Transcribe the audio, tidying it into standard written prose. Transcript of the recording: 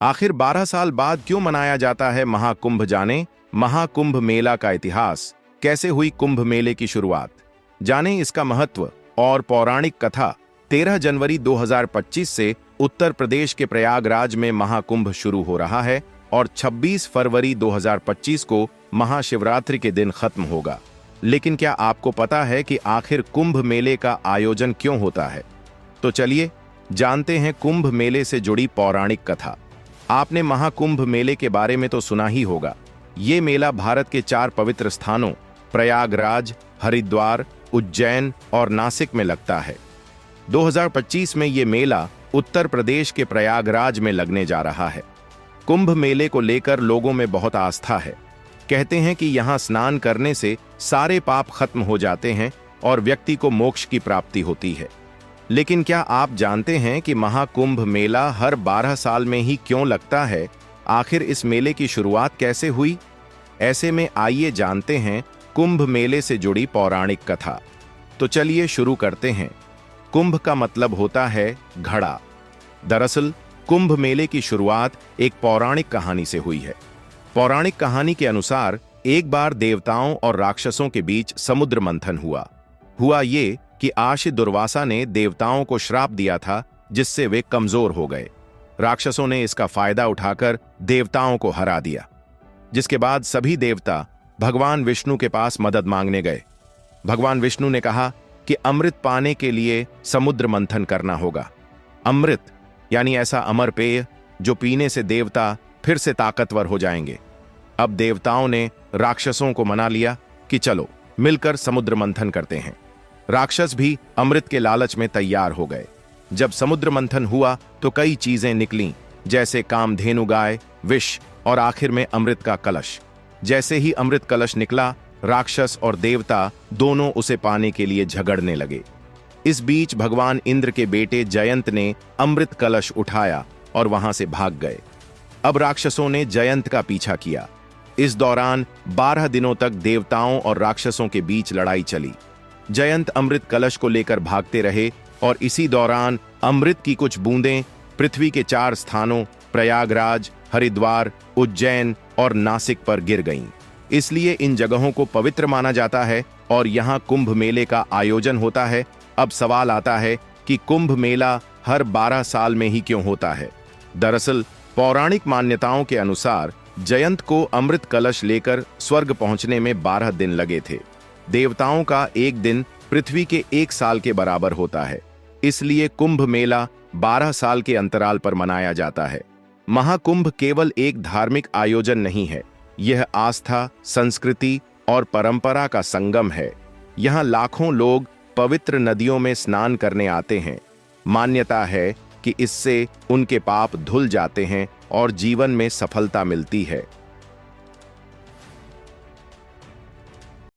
आखिर 12 साल बाद क्यों मनाया जाता है महाकुंभ? जाने महाकुंभ मेला का इतिहास, कैसे हुई कुंभ मेले की शुरुआत, जाने इसका महत्व और पौराणिक कथा। 13 जनवरी 2025 से उत्तर प्रदेश के प्रयागराज में महाकुंभ शुरू हो रहा है और 26 फरवरी 2025 को महाशिवरात्रि के दिन खत्म होगा। लेकिन क्या आपको पता है कि आखिर कुंभ मेले का आयोजन क्यों होता है? तो चलिए जानते हैं कुंभ मेले से जुड़ी पौराणिक कथा। आपने महाकुंभ मेले के बारे में तो सुना ही होगा। ये मेला भारत के 4 पवित्र स्थानों प्रयागराज, हरिद्वार, उज्जैन और नासिक में लगता है। 2025 में ये मेला उत्तर प्रदेश के प्रयागराज में लगने जा रहा है। कुंभ मेले को लेकर लोगों में बहुत आस्था है। कहते हैं कि यहाँ स्नान करने से सारे पाप खत्म हो जाते हैं और व्यक्ति को मोक्ष की प्राप्ति होती है। लेकिन क्या आप जानते हैं कि महाकुंभ मेला हर 12 साल में ही क्यों लगता है? आखिर इस मेले की शुरुआत कैसे हुई? ऐसे में आइए जानते हैं कुंभ मेले से जुड़ी पौराणिक कथा। तो चलिए शुरू करते हैं। कुंभ का मतलब होता है घड़ा। दरअसल कुंभ मेले की शुरुआत एक पौराणिक कहानी से हुई है। पौराणिक कहानी के अनुसार एक बार देवताओं और राक्षसों के बीच समुद्र मंथन हुआ ये कि आशी दुर्वासा ने देवताओं को श्राप दिया था, जिससे वे कमजोर हो गए। राक्षसों ने इसका फायदा उठाकर देवताओं को हरा दिया, जिसके बाद सभी देवता भगवान विष्णु के पास मदद मांगने गए। भगवान विष्णु ने कहा कि अमृत पाने के लिए समुद्र मंथन करना होगा। अमृत यानी ऐसा अमर पेय जो पीने से देवता फिर से ताकतवर हो जाएंगे। अब देवताओं ने राक्षसों को मना लिया कि चलो मिलकर समुद्र मंथन करते हैं। राक्षस भी अमृत के लालच में तैयार हो गए। जब समुद्र मंथन हुआ तो कई चीजें निकलीं, जैसे कामधेनु गाय, विष और आखिर में अमृत का कलश। जैसे ही अमृत कलश निकला, राक्षस और देवता दोनों उसे पाने के लिए झगड़ने लगे। इस बीच भगवान इंद्र के बेटे जयंत ने अमृत कलश उठाया और वहां से भाग गए। अब राक्षसों ने जयंत का पीछा किया। इस दौरान 12 दिनों तक देवताओं और राक्षसों के बीच लड़ाई चली। जयंत अमृत कलश को लेकर भागते रहे और इसी दौरान अमृत की कुछ बूंदें पृथ्वी के 4 स्थानों प्रयागराज, हरिद्वार, उज्जैन और नासिक पर गिर गईं। इसलिए इन जगहों को पवित्र माना जाता है और यहाँ कुंभ मेले का आयोजन होता है। अब सवाल आता है कि कुंभ मेला हर 12 साल में ही क्यों होता है? दरअसल पौराणिक मान्यताओं के अनुसार जयंत को अमृत कलश लेकर स्वर्ग पहुंचने में 12 दिन लगे थे। देवताओं का एक दिन पृथ्वी के 1 साल के बराबर होता है। इसलिए कुंभ मेला 12 साल के अंतराल पर मनाया जाता है। महाकुंभ केवल एक धार्मिक आयोजन नहीं है, यह आस्था, संस्कृति और परंपरा का संगम है। यहाँ लाखों लोग पवित्र नदियों में स्नान करने आते हैं। मान्यता है कि इससे उनके पाप धुल जाते हैं और जीवन में सफलता मिलती है।